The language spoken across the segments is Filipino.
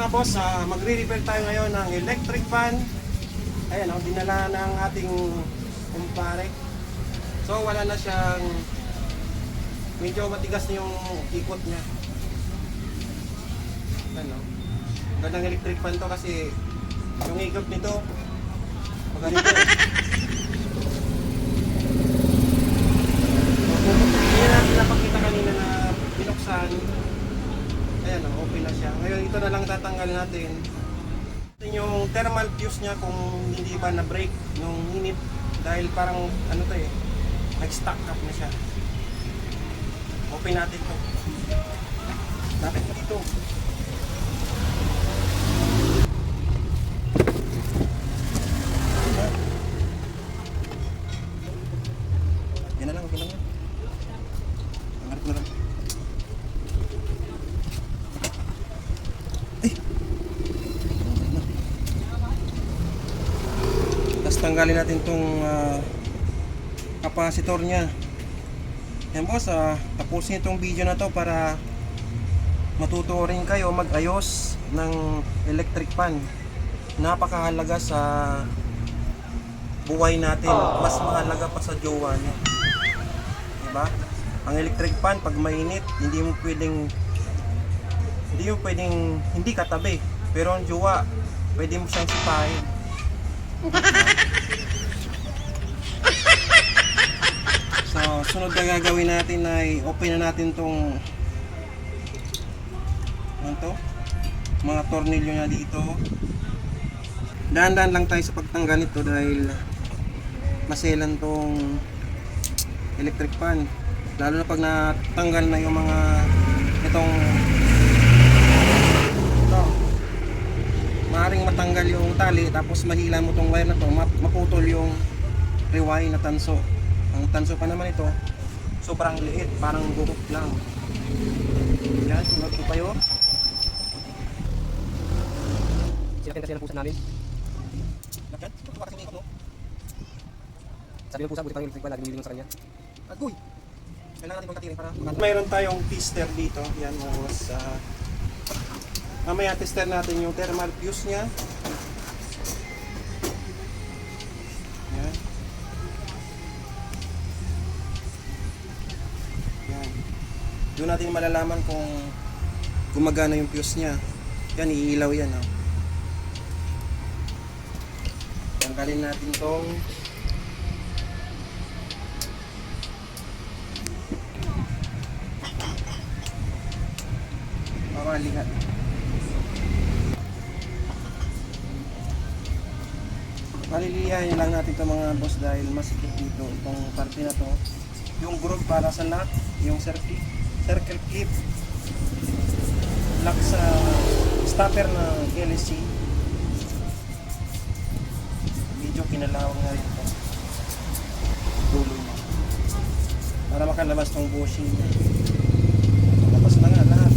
mga boss, magre-repair tayo ngayon ng electric fan. Ayan, dinala ng ating kumpare. So wala na siyang, medyo matigas na yung ikot niya. Ano, gandang electric fan to kasi yung ikot nito maganito. Hindi natin napakita kanina na binuksan. Ayan, open na siya. Ngayon ito na lang tatanggal natin. Yung thermal fuse niya kung hindi ba na-break nung init dahil parang ano to eh, nag-stack up na siya. Open natin to. Lapit mo dito. Yan na lang, okay lang yan. Angarap mo lang. Tapos tanggalin natin itong kapasitor nya. Yan boss, tapusin itong video na to para matuto rin kayo mag-ayos ng electric fan. Napakahalaga sa buhay natin. Mas mahalaga pa sa jowa nyo. Diba? Ang electric fan pag mainit, hindi mo pwedeng hindi katabi. Pero ang jowa, pwede mo siyang sipahin. So, sunod na gagawin natin ay open na natin tong mga tornilyo na dito. Dahan-dahan lang tayo sa pagtanggal nito dahil maselan tong electric fan, lalo na pag natanggal na yung mga ito, maaaring matanggal yung tali tapos mahila mo tong wire na to, maputol yung rewind na tanso. Ang tanso pa naman ito sobrang liit, parang gukot lang. Yan, sunod ko kayo. Sinakin kasi ng pusa namin. Bakit? Ito para sa ikot, no? Sabi ng pusa, buti pang electric fan, lagi nililingon sa kanya. Agoy! Kailangan natin magkatirin para mayroon tayong tester dito. Yan mga boss. Mamaya tester natin yung thermal fuse nya. Yan. Yan. Doon natin malalaman kung gumagana yung fuse nya. Yan, iilaw yan. Oh. Tanggalin natin tong lihat. Malilihain lang natin ito mga boss dahil masikip dito itong parte na to. Yung groove para sa lock, yung circle clip, lock sa stopper na LSC. Medyo kinalawang na rin ito. Dulo niya. Para makalabas tong bushing niya. Labas na nga lahat.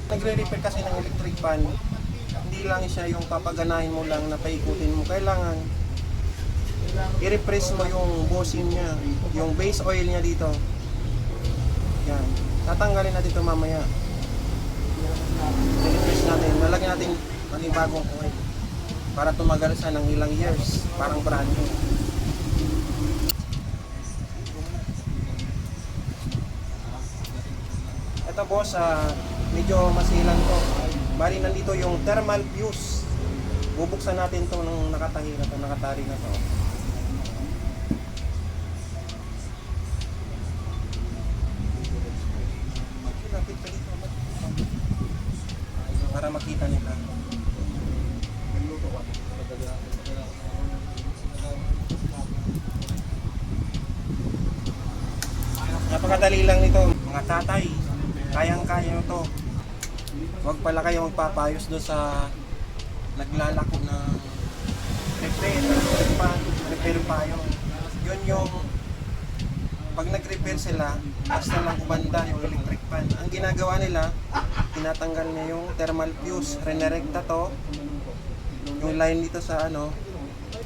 Nagre-repair kasi ng electric fan, hindi lang siya yung papaganahin mo lang na paikutin mo. Kailangan i-refresh mo yung bushing niya, yung base oil niya dito. Yan. Tatanggalin natin ito mamaya. I-refresh natin. Lalagyan natin panibagong oil para tumagal siya ng ilang years. Parang brand new. Ito boss, medyo masilan to. Bali nandito yung thermal fuse. Bubuksan natin to nung nakatari na to. Para makita nila. Napakadali lang nito, mga tatay. Kayang-kaya nyo to. Huwag pala kayo magpapayos doon sa naglalako ng repair pa yung Yun yung pag nag-repair sila, basta lang kumanda yung electric fan. Ang ginagawa nila, tinatanggal niya yung thermal fuse, renirekta to. Yung line dito sa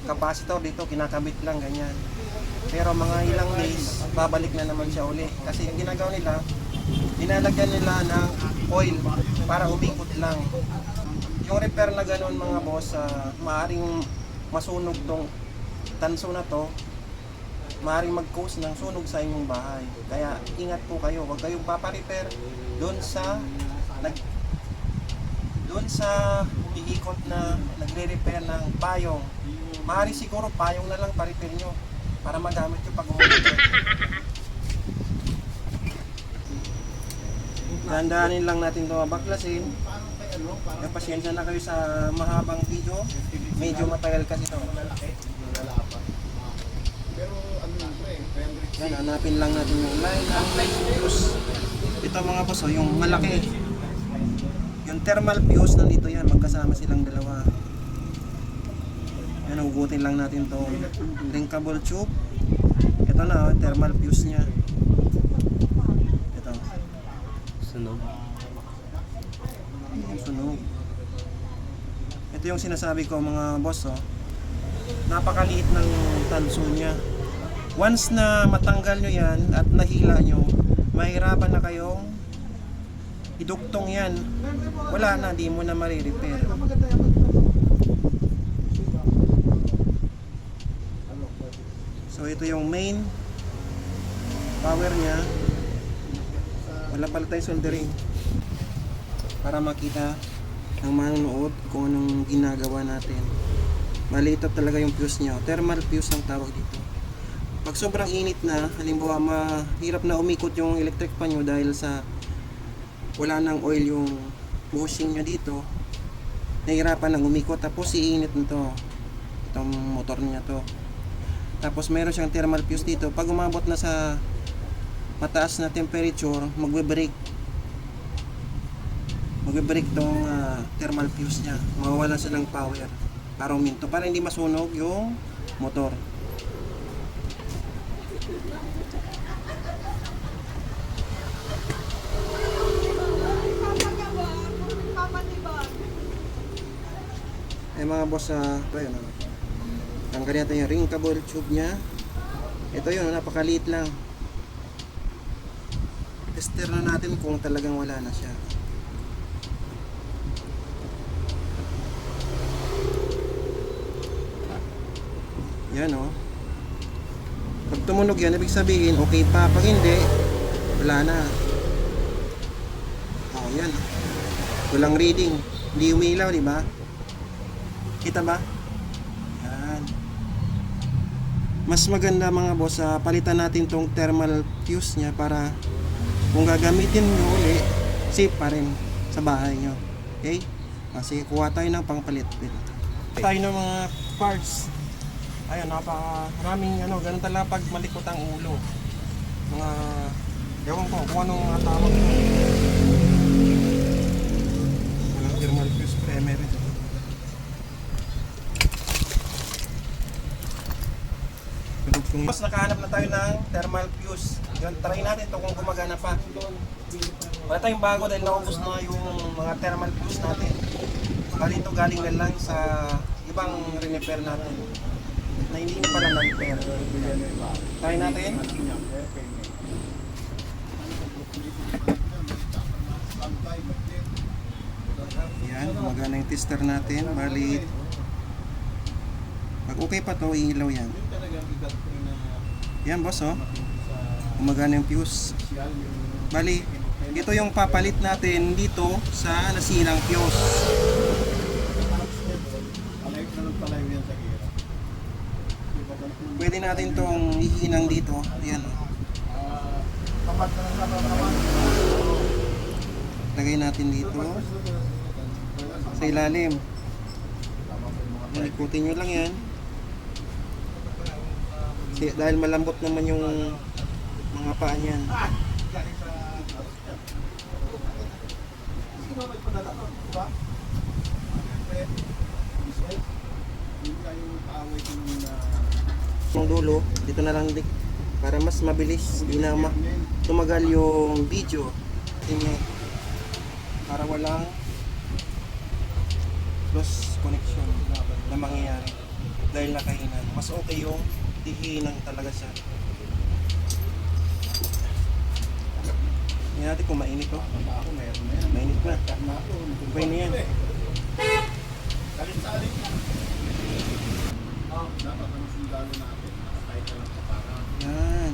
capacitor dito, kinakabit lang ganyan. Pero mga ilang days, babalik na naman siya uli. Kasi yung ginagawa nila, dinalagyan nila ng oil para umikot lang. Yung repair na gano'n mga boss, maaring masunog tong tanso na to, maaring mag-cause ng sunog sa inyong bahay. Kaya ingat po kayo, huwag kayong paparepair doon sa iikot na nagre-repair ng payong. Maaring siguro payong na lang pa-repair nyo para magamit nyo pag umulit. Dahan-dahanin lang natin ito mabaklasin. Kaya pasensya na kayo sa mahabang video. Medyo matagal kasi ito. Yan, hanapin lang natin yung line. Ang line fuse. Ito mga boss, yung malaki. Yung thermal fuse nandito yan. Magkasama silang dalawa. Yan, hugutin lang natin to drinkable tube. Ito na, thermal fuse nya. Ito. Sunog. Sunog. Ito yung sinasabi ko mga boss, napakaliit ng tanso niya. Once na matanggal nyo yan at nahila nyo, mahirapan na kayong iduktong yan. Wala na, di mo na marirepair. So ito yung main power niya. Wala pala tayong soldering para makita ng manonood kung anong ginagawa natin. Maliit talaga yung fuse niya. Thermal fuse ang tawag dito. Pag sobrang init na, halimbawa mahirap na umikot yung electric fan nyo dahil sa wala nang oil yung bushing nyo dito, nahirapan nang umikot, tapos iinit nito itong motor niya to. Tapos meron siyang thermal fuse dito. Pag umabot na sa mataas na temperature, magbe-break tong thermal fuse niya. Mawawalan siya ng power para uminto, para hindi masunog yung motor. Mga boss, ito yun, tanggalin natin yung ring cable tube nya. Ito yun, napakaliit lang. Tester na natin kung talagang wala na siya. Yan pag tumunog yan, ibig sabihin okay pa. Pag hindi, wala na. Yan, walang reading, hindi umilaw, di ba? Kita ba? Yan. Mas maganda mga boss, palitan natin tong thermal fuse nya para kung gagamitin nyo uli, safe pa rin sa bahay nyo. Okay? Kasi kuha tayo ng pangpalit. Tayo ng mga parts. Ayun, napakaraming ganun talaga pag malikot ang ulo. Mga, ewan ko kung anong tawag nyo. Walang thermal fuse primer. Mas nakahanap na tayo ng thermal fuse. Yun, try natin ito kung gumagana pa. Wala tayong bago dahil naubos na yung mga thermal fuse natin. Bali ito galing na lang sa ibang repair natin na hindi na pala na-repair. Try natin. Yan, gumagana yung tester natin. Bali, pag okay pa to, ilaw yan. Yan boss, gumagana yung fuse. Bali, ito yung papalit natin dito sa nasirang fuse. Pwede natin tong ihinang dito. Ayan. Lagay natin dito sa ilalim. Ikutin nyo lang yan. Dahil malambot naman yung mga paa niyan. Yung dulo, dito na lang para mas mabilis, di na tumagal yung video. Tingnan, para walang loss connection na mangyayari dahil nakahinan. Mas okay yung dihinan talaga siya. Tingnan natin kung mainit to. Mainit na. Okay na yan. Yan.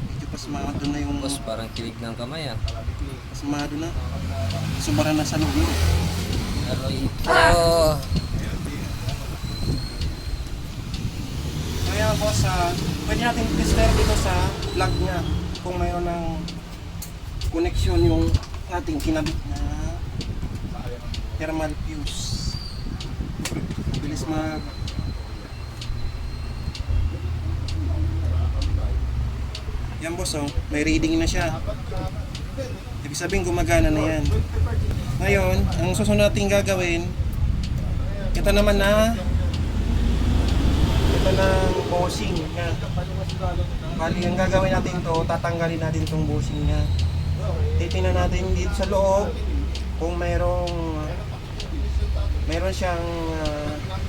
Medyo pasmado na yung... Boss, parang kilig ng kamay ah. Pasmado na. Sumara na sa loob. Aroy. So yan boss, pwede natin tester dito sa plug niya kung mayroon ng connection yung ating kinabit na thermal fuse. Bilis mag... Yan boss, oh, may reading na siya. Ibig sabihin gumagana na yan. Ngayon, ang susunod natin gagawin, ito naman na bushing niya. Bali, ang gagawin natin to, tatanggalin natin itong bushing niya. Titingnan natin dito sa loob kung meron siyang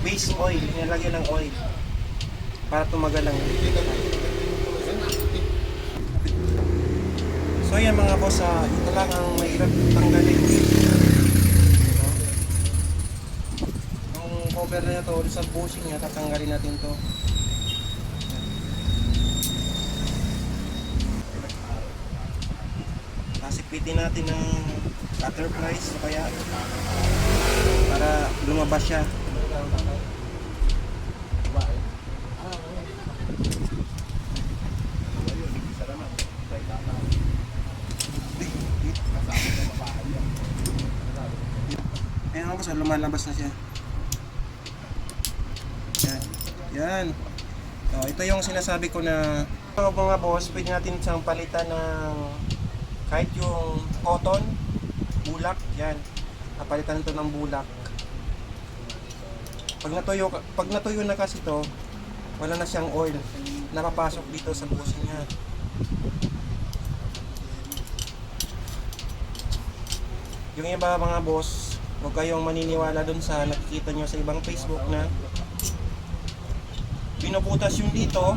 base oil, nilagyan ng oil para tumagal ang... So yan mga boss, ito lang ang mahirap tanggalin. Yung cover na ito, sa bushing niya, tatanggalin natin to. Sipitin natin ng cutter pliers o kaya para lumabas siya. Ayan ako, lumalabas na siya. Yan. Yan. So, ito yung sinasabi ko na mga boss, pwede natin siyang palitan ng kahit yung cotton, bulak, yan. Napalitan ito ng bulak. Pag natuyo na kasi ito, wala na siyang oil. Napapasok dito sa bushing niya. Yung iba mga boss, huwag kayong maniniwala dun sa nakikita nyo sa ibang Facebook na pinuputas yung dito,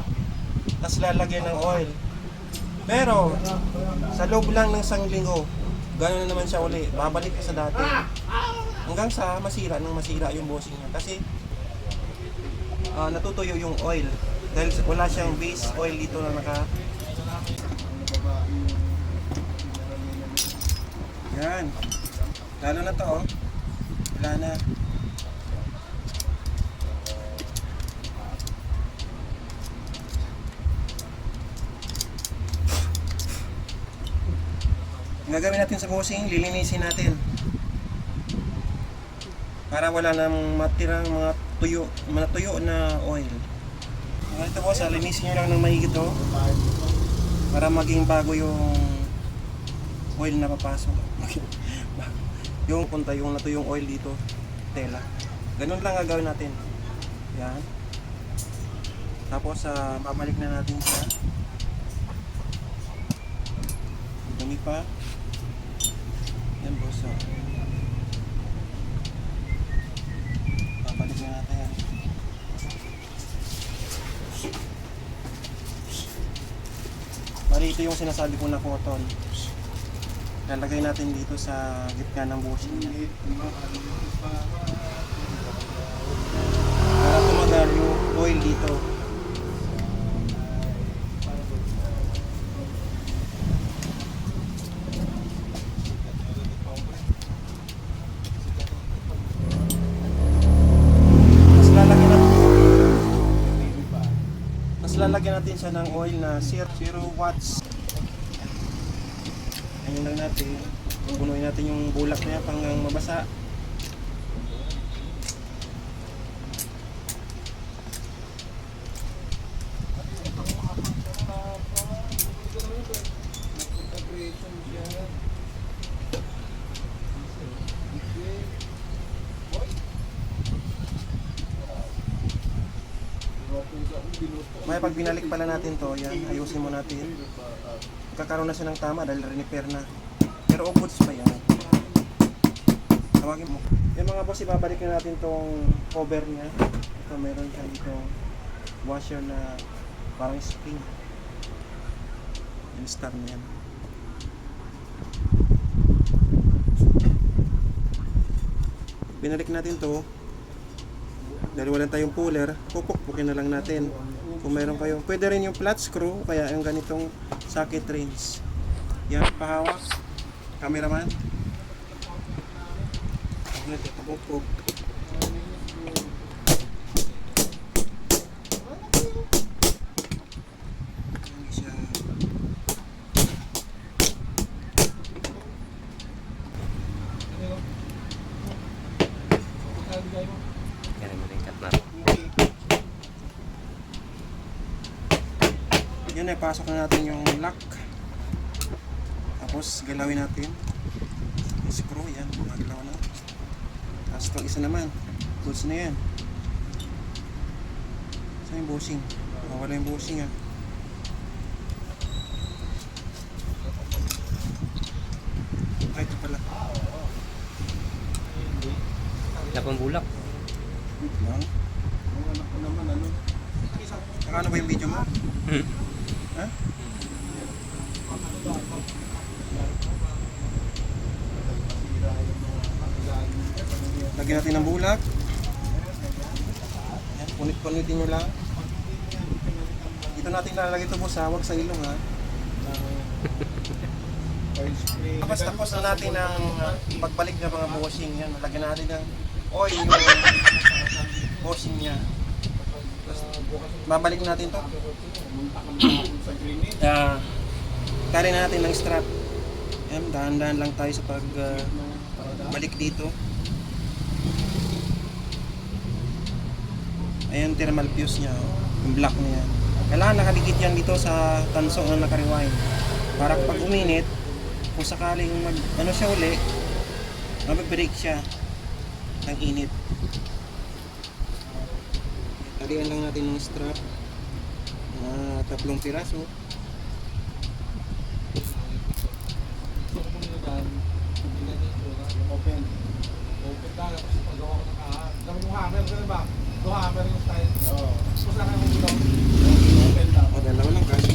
tapos lalagyan ng oil. Pero, sa loob lang ng isang linggo, gano'n na naman siya uli, babalik ka sa dati. Hanggang sa masira yung bushing niya. Kasi, natutuyo yung oil. Dahil wala siyang base oil dito na naka... Yan. Lalo na to, oh. Wala na. Ang gagawin natin sa bushing, lilinisin natin. Para wala nang matirang mga tuyo na oil. Ito boss, linisin nyo lang ng mahigit to. Para maging bago yung oil na papasok. Yung punta yung natuyong oil dito, tela. Ganun lang gagawin natin. Yan. Tapos babalik na natin siya. Dumi pa. Yan boss. Babalik na natin yan. Bali ito yung sinasabi ko na cotton. Lalagay natin dito sa gitna ng bushing niya. Para tumagal yung oil dito. Lalagyan natin siya ng oil na 0 watts. Ayun lang natin. Punuin natin yung bulak na yan hanggang mabasa. May pag binalik pala natin to, yan, ayusin mo natin. Kakaroon na siya ng tama dahil repair na. Pero goods pa yan. Tawagin mo. Yung mga boss, ibabalik na natin tong cover niya. Ito, meron siya dito washer na parang spring. Yung star na yan. Binalik natin to dahil wala tayong puller, pupukpukin na lang natin. Kung meron kayong, pwede rin yung flat screw, kaya yung ganitong socket rings. Yan, pahawak. Cameraman. Ito, pupuk. Yan ang maling cut na. Yan, pasok na natin yung lock. Tapos galawin natin yung screw. Yan, magalaw na. Tapos itong isa naman, goods na yan. Saan yung bushing? Wala yung bushing ah. Ay, ito pala. Wala pang bulak. Lang. Nakano ba yung video mo? Ha? Lagyan natin ng bulak. Ayan, punit-punitin nyo lang. Dito natin lalagay ito po sa wag sa ilong ha. Tapos na natin ang pagbalik ng mga bushing yan. Lagyan natin ng oil yung bushing niya. Tapos, babalik natin to. Tali na natin ng strap. Yan, dahan-dahan lang tayo sa balik dito. Ayan, thermal fuse niya. Yung black niya. Kailangan nakadikit yan dito sa tanso na naka-rewind. Para pag uminit, kung sakaling ano siya uli, mag-break siya ng init. Talian lang natin ng strap. 3 piraso. Open lang, tapos pag-gawa ko ng kahan. Dami yung hammer, gano'n ba? Do hammer yung style. Oo. Tapos lang yung ulo. Open lang. O, dalawa lang kasi.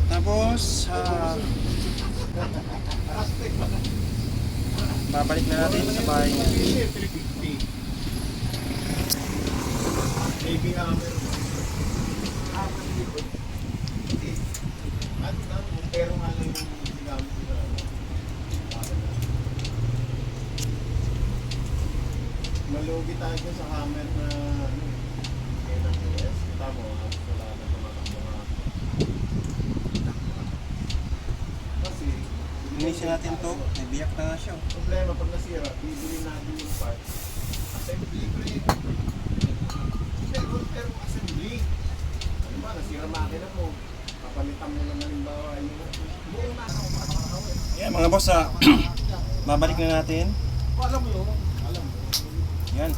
Tapos, babalik na natin sa bahay niya. 350. Baby hammer. Pero nga lang yung ginamit ko na malugi tayo dun sa hammer na kailan US. Kita mo, wala na tumatakbo nga. Kasi, Linisin natin to. May biyak na nga siya. problema pag nasira, bibili natin yung part. Assembly ko eh. Pero assembly. Ano ba, nasira makina mo. Papalitan mo lang halimbawa yung buong nasa ko makakawin. Yan mga boss, babalik na natin. Alam mo yun, alam mo. Yan.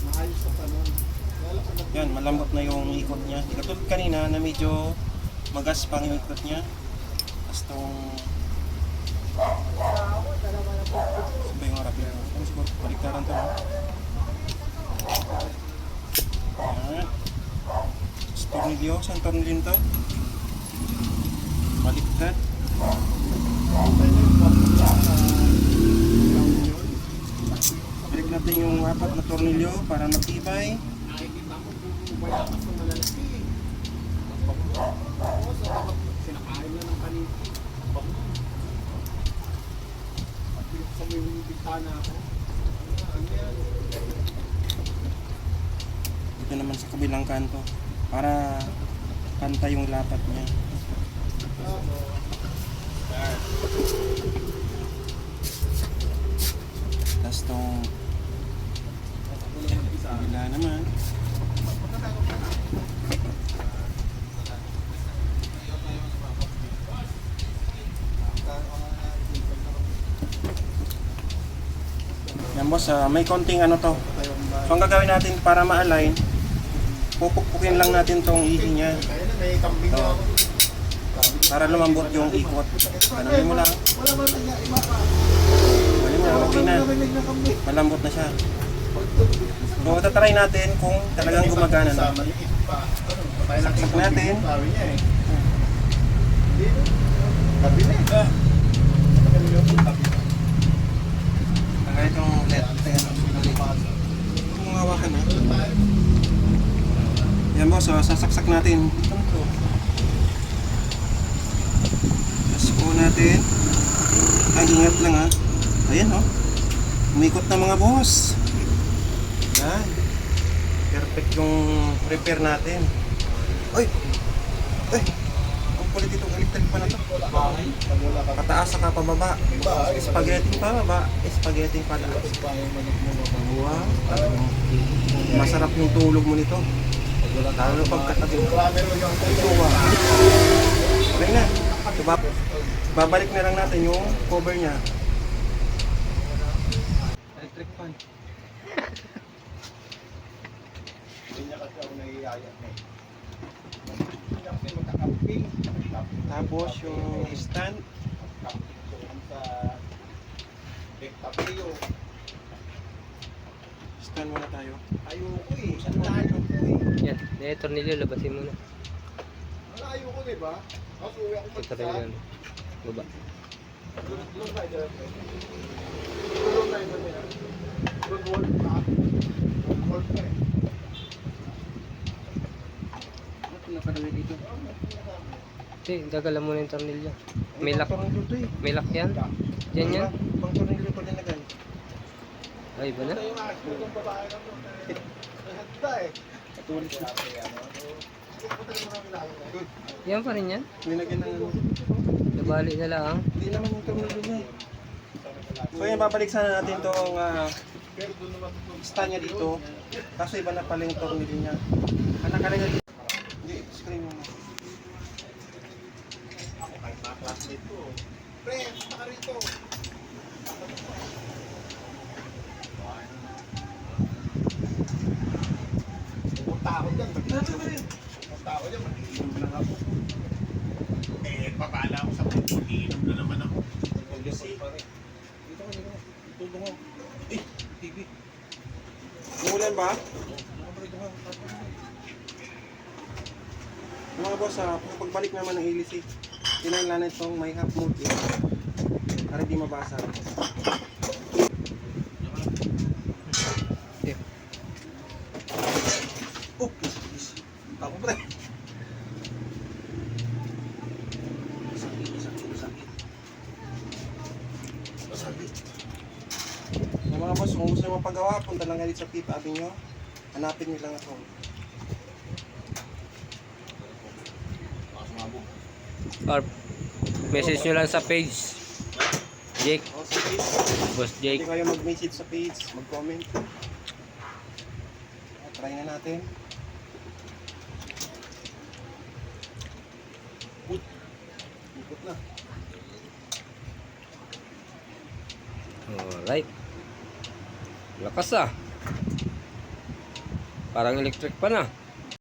Maayos sa tanong. Yan, malambot na yung ikot niya. Di katulad kanina na medyo magaspang yung ikot niya. Tapos itong... Sabi yung harap niya. Ano siguro, baliktaran to. Yan. Tapos tornilyo. Saan tornilyo to? Baliktad. Balik natin yung 4 na tornilyo para matibay. Nakikita mo kung mayakas ng malalaki. Oo, so kapag sinakain na ng paniki. At sa may bintana ako. Ano yan? Dito naman sa kabilang kanto para pantay yung lapat niya. Tapos itong kabila naman. Yan boss, may konting ano to. So ang gagawin natin para ma-align, pupukpukin lang natin tong ihi niya. Ito. Para lumambot yung ikot. Ganun mo lang. Ganun mo, okay na. Malambot na siya. So tatry natin kung talagang gumagana na. Saksak natin. Tagay itong LED. Kung hawakan na. Yan boss, so, sasaksak natin. Tapos po natin. Ay, ingat lang ha. Ayan oh. Umikot na mga boss. Yan. Perfect yung repair natin. Ay! Ay! Ang kulit itong electric pa na to. Pataas saka pababa. Spaghetti pababa. Spaghetti pataas. Wow. Masarap yung tulog mo nito. Lalo pagkatabi mo. Okay na. So, babalik na lang natin yung cover niya. Electric fan. Tapos yung stand. Stand muna tayo. Ayoko eh. Yan, tornilyo, labasin mo na. Ayoko, diba? Kasi uwi ako Ito rin yan. Baba. Doon tayo. Doon tayo. Doon wall pa. Wall pa eh. Ano nakalagay dito? Hindi, gagalan mo na yung tornilyo. May lock. Tornilyo to eh. May lock yan. Diyan yan. Pang tornilyo pa din na gan. Ay, iba na. Ito yung yung babae na to. Handa eh. Katulis na. Yan pa rin yan. Nilagyan ng ano. Nabali na lang. Hindi naman yung tornilyo niya eh. So yan, babalik sana natin itong stand niya dito. Kaso iba na pala yung tornilyo niya. Ang nakalagay dito. Hindi, screen mo. Pre, saka rito. Pupunta ako dyan. Pupunta ako dyan. Mag-iinom lang ako. Eh, papala ako sa mag-iinom na naman ako. Dito ka, dito ka. Ito mo. Eh, TV. Umulan ba? Mga boss, pagbalik naman ng ilisi, kinailangan itong may half mode eh, para di mabasa. Yeah. Oh, please. Ako pa rin. Sakit. Mga boss, kung gusto nyo mapagawa, punta lang nga dito sa Fifth Avenue. Hanapin nyo lang ako. Or message nyo lang sa page. Jake. O, sige. Boss Hindi Jake. kayo mag-message sa page, mag-comment. Try na natin. Uy, ikot na. Alright. Lakas ah. Parang electric pa na.